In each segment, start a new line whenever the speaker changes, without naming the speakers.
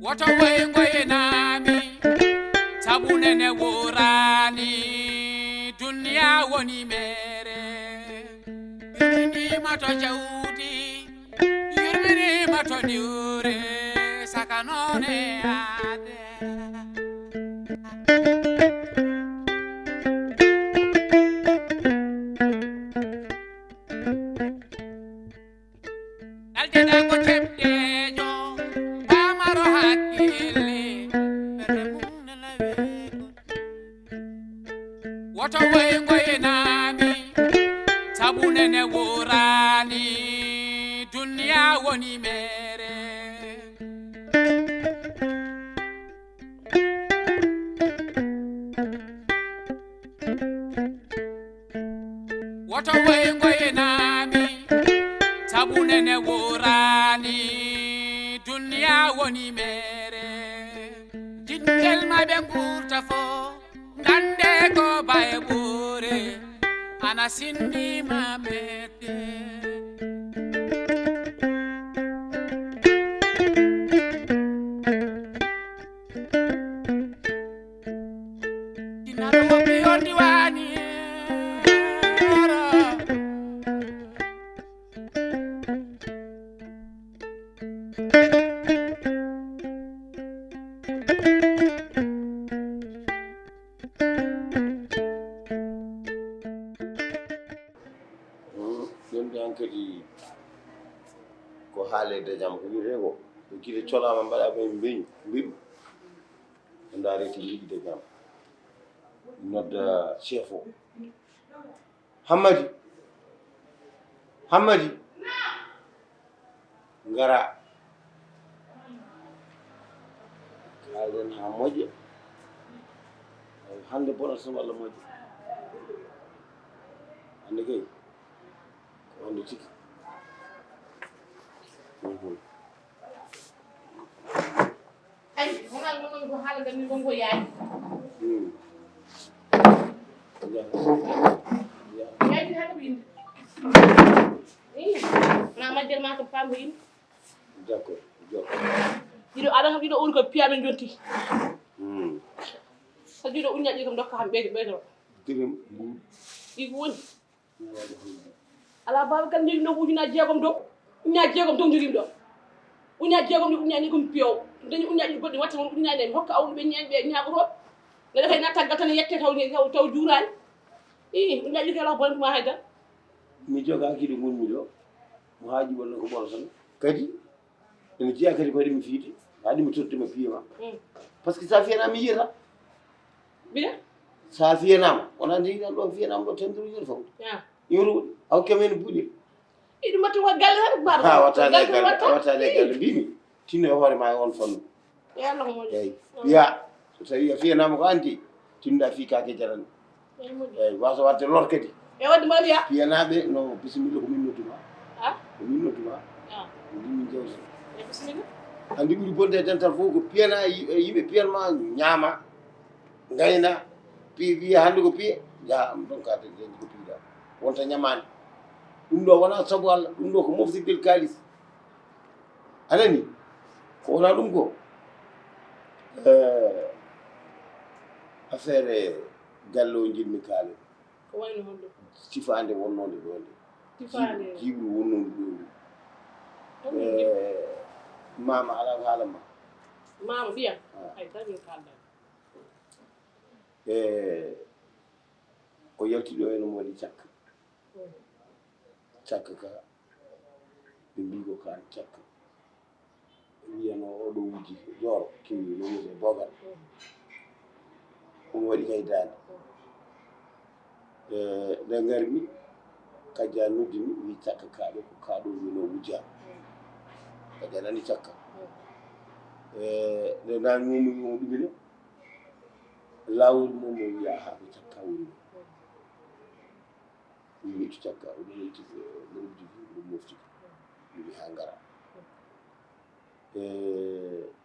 woto ngoye nami tabunene worani dunia woni mere yurmini mato jawdi yurmini mato diure sakanone ade aldeda ko tebdejo pamaro hakkille woto ngoye nami tabunene worani dunia woni mere woto ngoye nami tabunene worani dunia woni mere jingel mabe ngurta fo dande ko baye bure ana sindi mamete dinaro mo biyondi wani
ko haalede jam ko wiite ko so guite colama mbaɗa ɓe mbeñu mbiɗu o daarete yiɗde jam nodda chef o hammadi ngara kaalen ha moƴƴa hande bonata walla moƴƴa hande kay ko hande tigi
ay honal non ko haala ngam ngongo yaay yaay di hada bindi na majjal ma ko pambo yin
d'accord
dido ada kam dido on ko piamen jonti so dido uñaji kam dokka ham beeto
dirim
iko woni ala baba kan jogi no ujuna jeegom do uña jeegom to jogim do uña jeegom ni uña ni kum piyo dañu uñaji goddi watta won uña ne hokka awlu be ñaan be ñaagoto ne dafay na taggal tan yette taw ni taw juurani uñaji kala bon ma hayda
mi jogaaki ɗo gonmi ɗo mo haaji walla ko ɓono tan kadi ene jeeya kadi ko waɗi mi fiide haɗi mi tottuma piye ma par ce que sa fiyanama mi yiyata
biya
sa fiyanama wona jeeyiɗan ɗo fiyanama ɗo tendroyir fawde yoro hawkemen buuɗi
iɗum matti wa galle tan baɗo
ha wattade galle mbimi tinno e hoore ma e on fannu
yalla mo
eyyi piya so tawi a fiyanama ko anti tinnoɗa fi kake jarani eyyi wasa wadde lor kadi
e wadde ma wiya
piyanaɓe no bisimilla ko min nodduma
ha
ko min nodduma min jewta
e bisimilla
andi ɓuuri bonde e dental fof ko piyana yimɓe piyanma ñaama gayna piye wiya hannde ko piye jaa am donc ade deñi ko piiɗa wonta ñamani ɗum ɗo wona sabu Allah ɗum ɗo ko moftirgel kalis anani ko wona ɗum ko affaire galle o jinmi kaalen
ko wayno honɗo
sifande wonnode ɗo nde
tifande
jiɓru wonnode ɗo nde mama ala ko haalama
mama biya ay tawi kalda
ko yaltiɗo eno mo waɗi cakka cakka ka ɓe mbi ko kan cakka wiyano oɗo wujji jooro kewi no wiyete bogal omo waɗi kay daande nde garmi kajja noddimi wi cakka kaɗo ko kaɗo wino wujja kajja nani cakka nde nanmimo wimo ɗumine lawol mum mo wiya ha ko cakka woni mi wiitu cakka oɗo yetti mbiɗo jogui ɗum mofti mi wi ha ngara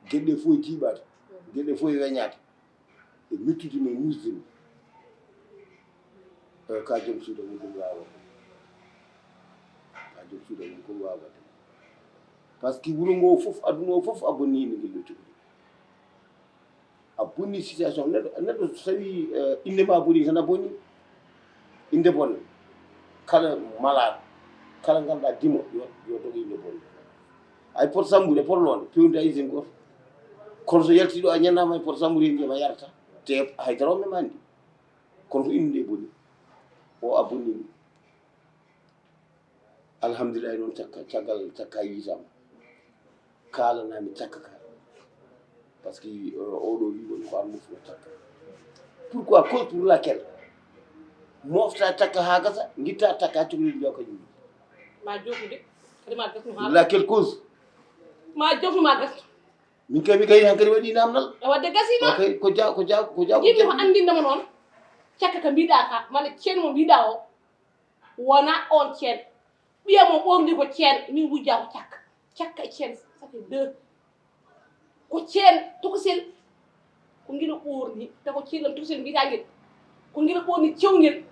gueɗɗe fof e jiiɓade gueɗɗe fof e weñade e mettudimi e musdimi ka joom suuda mum ɗum wawa ka joom suuda mum kon wawade par ce que wuuro ngo fof aduna o fof abonnimi guel ɗo cuɓi a bonni situation neɗɗo so tawi inde ma boni tan a bonni inde bonne kala malade kala ganduɗa dimo yo dogo inde bonne ay pot sambude pot noon pewnude usine goto kono so yalti ɗo a ñannama e pot sambude ndiyam a yarata te haydara o memani ɗi kono ko inde bonni o a bonnimi alhamdulillahi noon cakka yitama kalanami cakka ka par ce que oɗo wi woni ko an mofno cakka pourquoi cause pour laquelle mofta cakka ha gasa guitta takka cukalel mbiya kañum
ma jofnude kadi ma gasnu ha
laquelle cause
ma jofnu ma gasnu
min kay mi kay han kadi waɗi namdal
e wadde gasima
ko ja
yimɓe ko andindema noon cakka ka mbiɗa ka mane ceen mo mbiɗa o wona on ceen ɓiyamo ɓorni ko ceen min wujja ko cakka e ceen ça fait deux ko ceen tokosel ko ngila ɓorni te ko ceelam tokosel mbiɗa ngel ko ngila ɓorni cewngel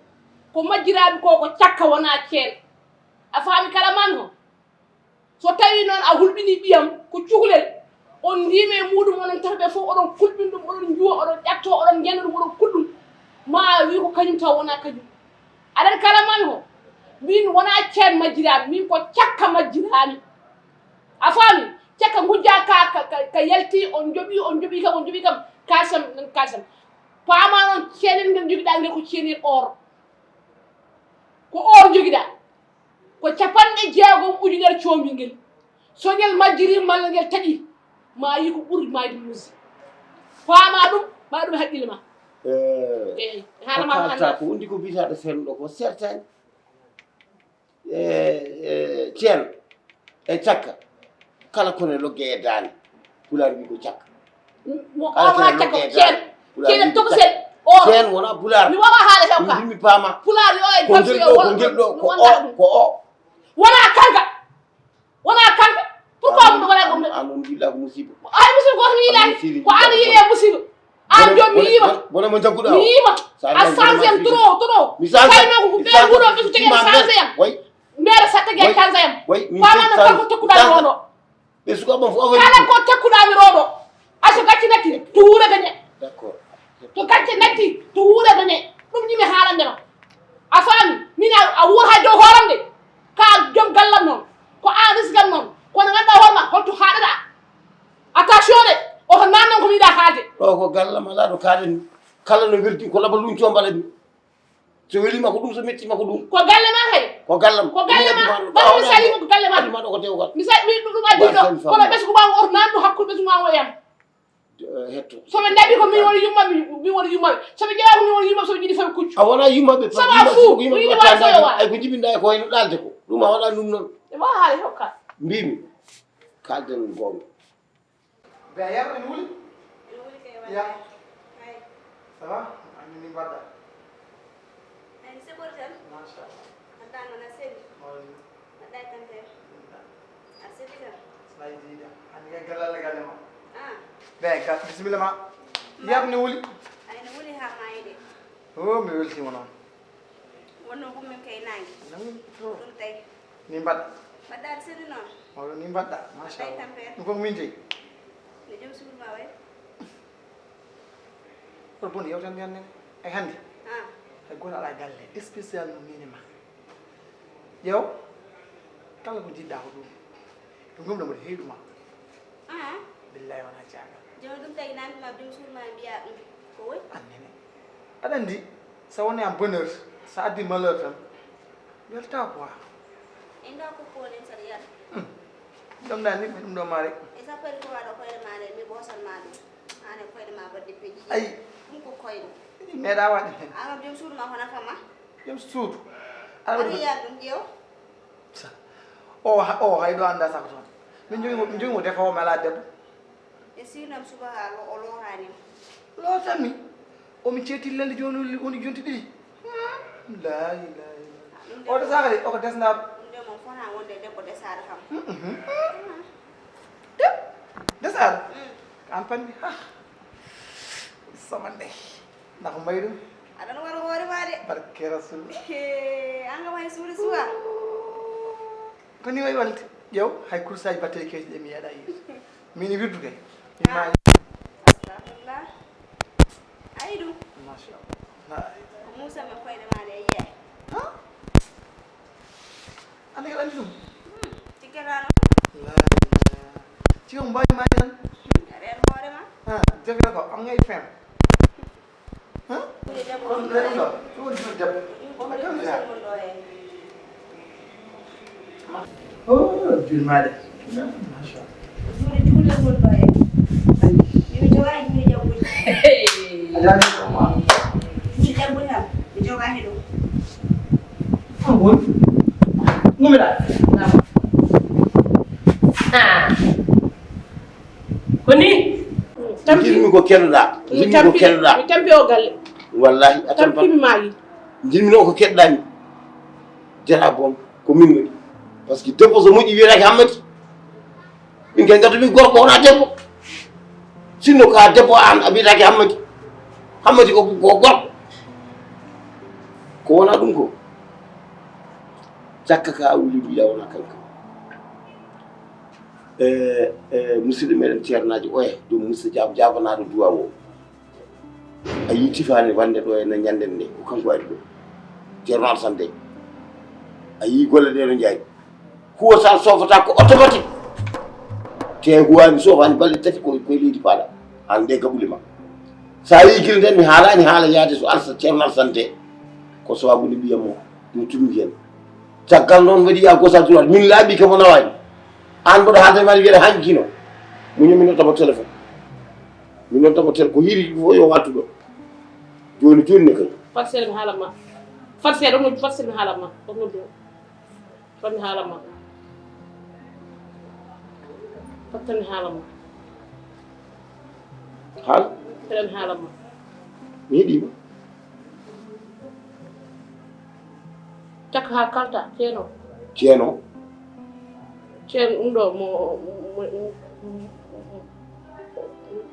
ko majjiraɓe ko cakka wona ceen a faami kala man ho so tawi noon a hulɓini ɓiyam ko cukalel on ndime muɗum onon tarɓe fof oɗon kulɓin ɗum oɗon juwa oɗon ƴatto oɗon ñanda ɗum oɗon kuɗɗum ma wi ko kañum taw wona kañum aɗan kala man ho min wona ceen majjiraɓe min ko cakka majjirami a faami cakka gujja ka yalti on joɓi kam kasam paama noon ceenel ngel joguiɗa ngel ko ceenel or ko or joguiɗa ko 60 ujunere coombi ngel so ngel majjiri malla ngel taƴi ma yi ko ɓuuri mayde muusi paama ɗum ma ɗum haqqille ma eyi
hanama ko wondi ko bitaɗo felɗo ko certaine ceen e cakka kala kone logge e daane pulaar wi ko cakka
mo wona cakka ko ceen tokosel or
ceen wona pulaar
mi wawa haala taw ka
mi paama
pulaar yo e
ko ngel ɗo ko o
wona kanka pourquoi mo wona ɗum
anon mbiɗa ko musiba
ay musiba goto mi yiiɗaki ko an yiiɗe musiba an jom mi yiima
bona mo jagguɗa
mi yiima a changé yam trop kayno ko ɓeer wuuro ɓe so tagi changé yam mbeɗa sa tagi changé yam pamano kala ko tekkuɗami ɗo
ɓe sukaɓam fof
kala ko tekkuɗami ɗo aso gacci natti to wuure gañe
d'accord
to gacce natti to wuure gañe ɗum yimi haalandema a faami min a wuur hay dow horam de ka joom gallam noon ko an risgam noon kono ganduɗa hoorema holto haaɗata attention de oto nannon ko miyiɗa haalde
ɗo ko gallam ala ɗo kaɗen kala no welti ko laba lunco mbala ɗum so welima ko ɗum so mettima ko ɗum
ko galle ma hay
ko gallam
baɗo mi salima ko galle ma
ɗo ko dewgal
mi sali ɗum addi ɗo kono ɓesgu ma oto nanɗo hakkude ɓesgu ma o yam
hetto
soɓe daɓi ko min woni yummaɓe min woni yummaɓe soɓe ƴeewa ko min woni yummaɓe soɓe jiiɗi fawi kuccu
a wona yummaɓe
sama fou
ay ko jibinɗa e ko wayno ɗalde ko ɗum a waɗa ɗum noon
e ma haali hokka
mbimi kalden gonga
be yar en wuli ya ça va ani ni badda
ani se bortal
masha Allah
anda na sebi
mawli
anda tante asebi da
slaidida ani ga galal galle ma
ah
be ka bismillah ma yar ni wuli
ay na wuli ha mayde
o mi welti mo non
wonno gum min kay nangi
nan to
dum tay
ni badda
badda sebi non
mawlo ni badda masha
Day
Allah
tampe.
ko min tay
ne jom sul ma way
ko bon yow tan yanne ay hande
ah
ay gona ala galle spécial no minima yow kala ko jidda ko dum ngom dama heeduma
ah
billahi wana jaaga
jom dum tay nan ma jom sul ma biya ko way
annene adandi sa woni am bonheur sa addi malheur tan welta quoi
inda ko ko len sar yar
dum dal ni dum do mare
e sa pare ko wado koyde ma le mi bosal ma dum ane koyde ma badde peji
ay
dum ko koyde
me da wadi
ama jom sul ma hona fama
yam suudu
ari ya dum jew
o haydo anda sa ko ton min jogi mo defa o mala debbo
e sinam suba ha lo olo hani
lo tammi o mi ceti lelde joni woni jonti didi la ilaha illallah o de sagale o ko desna
nde mon fona wonde debbo desade kam
desade am pandi ha samande ndax maydu
aɗana wara hoore ma de
barke rasul
anga way suuri suwa
ko ni way walti yow hay kursaji batte keji de mi yada yi min wirdu kay mi ma
astafirullah
mboy mañan
reer boore ma
jagal ko am ngay fem kon reer nga ko di dem oh jul ma de masha
Juli jule mo doye ni joga ni jabu
Allah ajani ko ma
ni jabu na ni joga hedo
won ngumira
koni
Jirmi ko kennuɗa. Jirmi ko kennuɗa.
mi tampi o galle
Wallahi a tampat.
tampimi maayi
Jirmi noon ko keɗɗami. Jara boom ko min waɗi. Par ce que debbo so moƴƴi wiyetake hammati. Min kay gaddu mi gorko wona debbo. Sinno ka debbo an a wiyetake hammati. Hammati ko gorko. Ko wona ɗum ko. Cakka ka wuli mbiya wona kanka. Musidɗo meɗen ceernaji oya ɗum musidɗo jabanaɗo duwa o a yi tifani wande ɗo ene ñanden nde ko kanko ari ɗo ceerno Alassane de a yi golle ɗe no jaayi huwa sa sofata ko automatique te huwani sofani balɗe tati koye leydi paaɗa an nde gaɓuli ma sa yi guila nden mi haalani haala yaade so ceerno Alassane de ko sababude ɓiyam o ɗum tummi hen caggal noon waɗi ya gosa droit min laaɓi kamo nawani an mboɗo haalde mari wiyede hankkino muñu min noddamo téléphone min noddamo téléphone ko hiiri fof yo wattu ɗo joni joni ne kay
farsere mi haalam ma farsere ɗum farsere mi haalam ma ɗum noddu fat mi haalam ma fatta mi haalam ma
haal
feɗa mi haalam ma
mi heeɗima
cakka ha kalta ceeno
ceeno
ceeno ɗum ɗo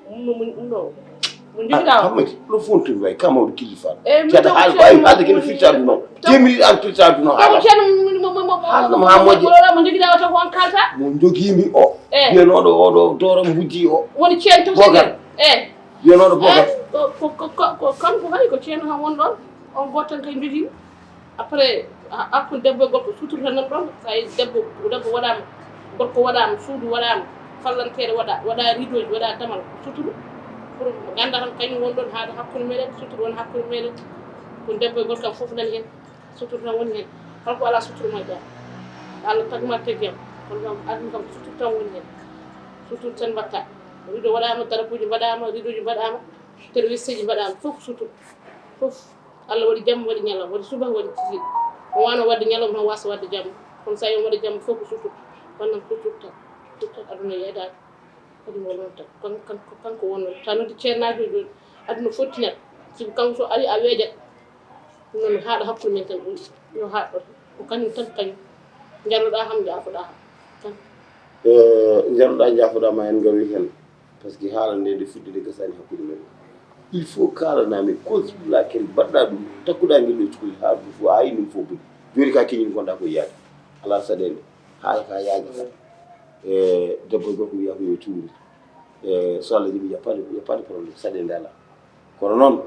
ɗum ɗo mo jogiɗa
hammati ɗo fontumi way kamawɗo kilifa
mi
ceeɗa haal ɓawi haalde kene firtade noon temiri an firtade no haala haalnoma ha moƴƴe
mo jogiɗa o tan ko on kalta
mo joguimi o wiyanoɗo oɗo dooram wujji o
woni ceeno to
Bogar wiyanoɗo Bogar
kanko hay ko ceeno han won ɗon on goto tan kay jogiimi après hakkude debbo e gorko suturta nan ɗon sa debbo waɗama gorko waɗama suudu waɗama fallantere waɗa ridoji waɗa damal suturu pour ganda tan kañum won ɗon haade hakkude meɗen suturu won hakkude meɗen ko debbo e gorko kam foof nani hen suturu tan woni hen kalko ala suturu moƴƴa Allah tagma teggem kono kam aduna kam suturu tan woni hen suturu tan mbatta rido waɗama darapuji mbaɗama ridoji mbaɗama téléviste ji mbaɗama fof suturu fof Allah waɗi jamma waɗi ñalawma waɗi subaka waɗi tigi o wano wadde ñalawma tan wasa wadde jamma kono sa yi waɗi jamma fof ko suturu wannan suturu tan aduna yeeɗade kadi mo noon tan kanko wonno ta noddi ceernajo joni aduna fottinat siko kanko so ari a weejat ɗum noon haaɗo hakkude men tan ɓuuri yo haaɗɗo ko kañum tan kañum jaruɗa ham jaafoɗa ham tan
jaruɗa jaafoɗama hen gawi hen par ce que haala nde nde fuɗɗide gasani hakkude men il faut kalanami consulla ken mbaɗɗa ɗum takkuɗa ngel ɗo cukalel ha ɗum fof a yi ɗum fof boni joni ka keñini gonɗa koye yaade ala saɗede haala ka yaaji tan debbo e gorko wiya ko yo tuuri so Allah jaɓi yappade probléme saɗede ala kono noon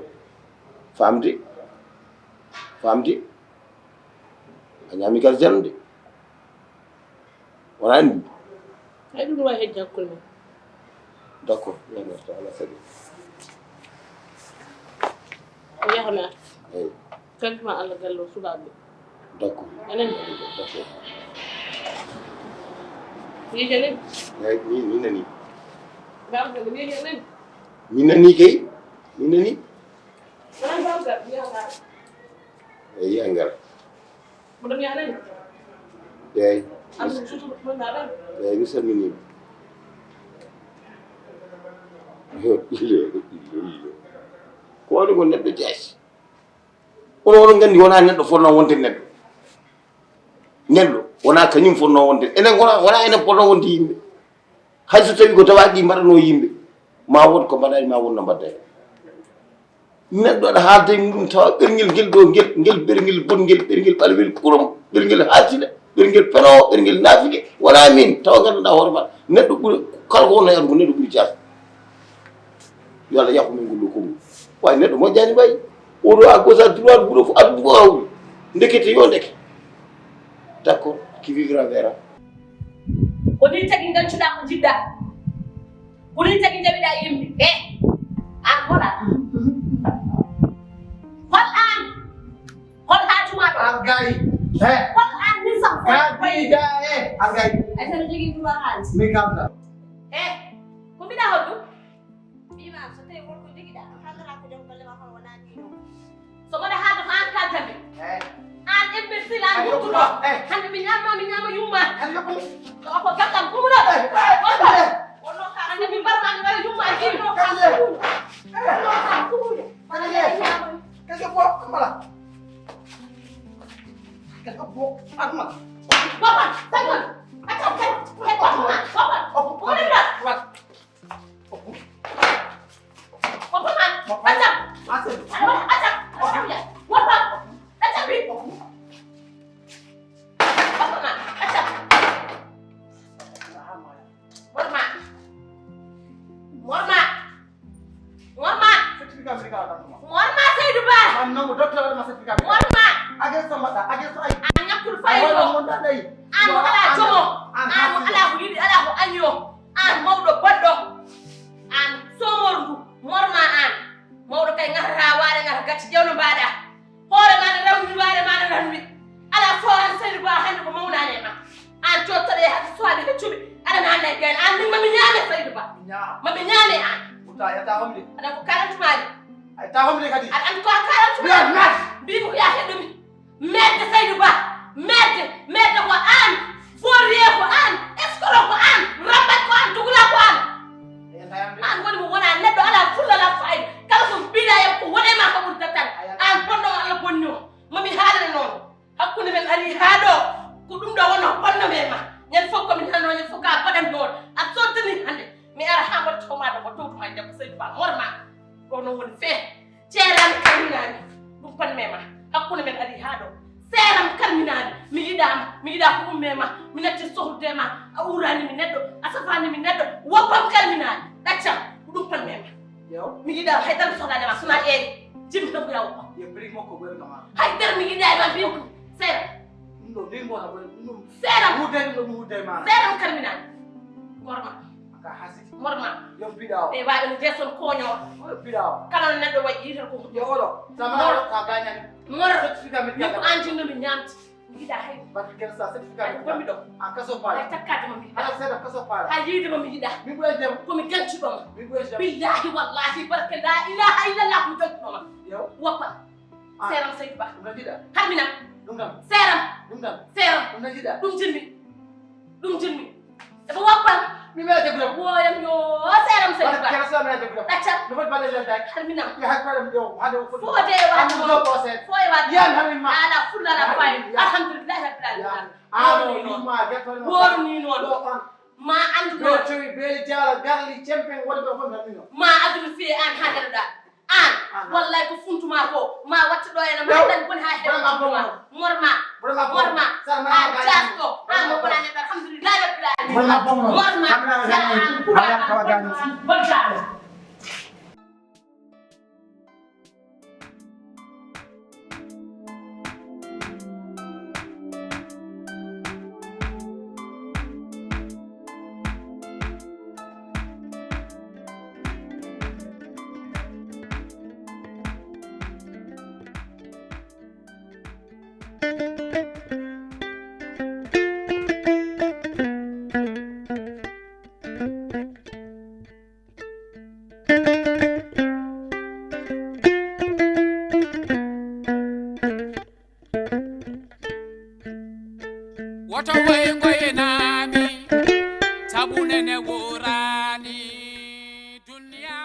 famde a ñami kadi jannude wona andi
hay ɗum wawi hedde hakkude men
d' accord yamerta ala saɗi
o yahami ar
eyyi
kankima Allah galle o sukaɓe
d' accord
enen
d' accord
miijenen
eyyi min nani
bawgal miijenen
min nani kay min nani
anan bawgal wiyaga
eyyi yiya ngara
moɗon yahanen
eyyi
Allah suturu ɗon aɗan
eyyi mi salminima ko waɗi ko neɗɗo jaasi onon oɗon gandi wona neɗɗo fonno wonde neɗɗo wona kañum fonno wonde enen wona enen fonno wonde yimɓe hayso tawi ko tawaɗi mbaɗano yimɓe ma won ko mbaɗani ma won no mbadda hen neɗɗo aɗa haalda e muɗum tawa ɓerguel guel ɗo guel ɓerguel bongel ɓerguel ɓalwel kurom ɓerguel haasiɗa ɓerguel penowo ɓerguel naafigue wona min tawa ganduɗa hoore maɗa neɗɗo ɓuuri kala ko wonno e aduna ko neɗɗo ɓuuri jaas yo Allah yakku min ngollo konngol way neɗɗo moƴƴani ɓayi oɗo a gosa droit ɓuuro fof aduna fof hawri ndekete yo ndeke d' accord qui vivra verra
ko ni tagui gancuɗa ko jiɗɗa Uli tagi jabi da yimbi. An hola. Hol an. Hol ha tuma do.
Argai.
Hol an ni sam.
Kati da argai.
Ay sa jogi du ba halis.
Mi kamda.
Ko mi da hodu.
Bi ma so tay wor ko jogi da. Kala ko jom balle ma ko wona dino.
So mada ha do an ka tambi. An imbecile an mutu do. Hande mi nyama yumma. Ko gatam ko mu do. Hande mi barma ni wala yumma ki no ka.
Kasih buat kemana? Kasih buat apa?
Papa, tanggal. Acap. Papa. Boleh enggak? Papa man. Acap. Acap. Papa. Acap bi. Papa man. Acap. Morma. Morma Seydou Ba.
Man nangu docteur ma certificat.
Morma.
Agel sama ta, agel so ay.
Anyakul faydo. An ala jomo. An ala ko yidi ala ko anyo. An mawdo boddo. An somordu. Morma an. Mawdo kay ngara waade ngara gatti jewno baada. Hoore ma na rawmi waade ma na ranmi. Ala fo an Seydou Ba hande ko mawnane ma. An tottade hakki soade ko cubi. Ada na hande gan an ni mami nyame Seydou Ba. Mami nyame an.
Uta ya ta homli.
Ada ko 40 mali.
Ay ta homli kadi.
An ko 40 mali. Bi ko ya hedumi. Merde Seydou Ba. Merde ko an. Forie ko an. Escolo ko an. Rabat ko an. Tugula ko an. An woni mo wona neddo ala fulla la fay. Kala ko bida yam ko wone ma ko bur tatan. An bonno ala bonno. Mami haala non. Hakkunde men ali haado. Ko dum do wono bonno me ma. Nyen fokko min hanno nyen fokka badam non. A sottani hande. Mi ara ha mo tomata ko tawtu ma dem Seydou Ba morma. Ko non woni fe. Ceeram kaminani. Dum pan mema. Hakkunde men ali haado. Seram kalminani mi yida ko ummema mi natti sohdema a urani mi neddo asafani mi neddo wopam kalminani daccam dum tan mema
Yow
mi yida haydar sohlade ma suna eri jim to yaw ko
ye bri moko ber kama.
haydar mi yida ma bi ko sera
Ndo dingo na ber ndo.
Seram
Mude ma.
seram kalminani morma
Aka hasi.
morma
Yo bidao.
e waade no jeson koño
Bidao.
kala neddo way yital ko
Yo olo. Sama ka ganya.
mor
Certificat mi
mi ko anjino mi ñamti mi yida hay
Ba ken sa certificat.
ko mi do
An kaso
ay
pala.
takkade ma mi
Ala seda kaso pala.
hay yidi ma mi yida
Mi boy dem.
ko mi ganci ba ma
Mi boy dem.
billahi wallahi barka la ilaha illallah ko ganci ba ma
Yow.
woppa seram Seydou Ba
Dum jida.
hamina
Dum dam.
seram
Dum dam.
seram
Dum jida.
dum jinmi e ba woppal
Mi mela de glam.
woyam yo seram Seydou Ba
Kera sa mela de glam.
daccal
No fot balle dak.
hamina
Ya hakka dem yow hade ko.
fode waat
Am do ko set.
foy waat
Yan hamin ma.
ala fulla la fay
Ya.
alhamdulillah rabbil alamin
Ano ni ma gatol ma.
woru ni non
Do on.
ma andu
Yo chewi be jala garli champion wala be fon hamino.
ma adul fi an hadara da an wallahi ko funtuma ko ma watta do ena ma tan bon ha he morma morma an jasko an mo wona ne alhamdulillah rabbil alamin morma
Ala kawagani.
bon jalo
Thank you.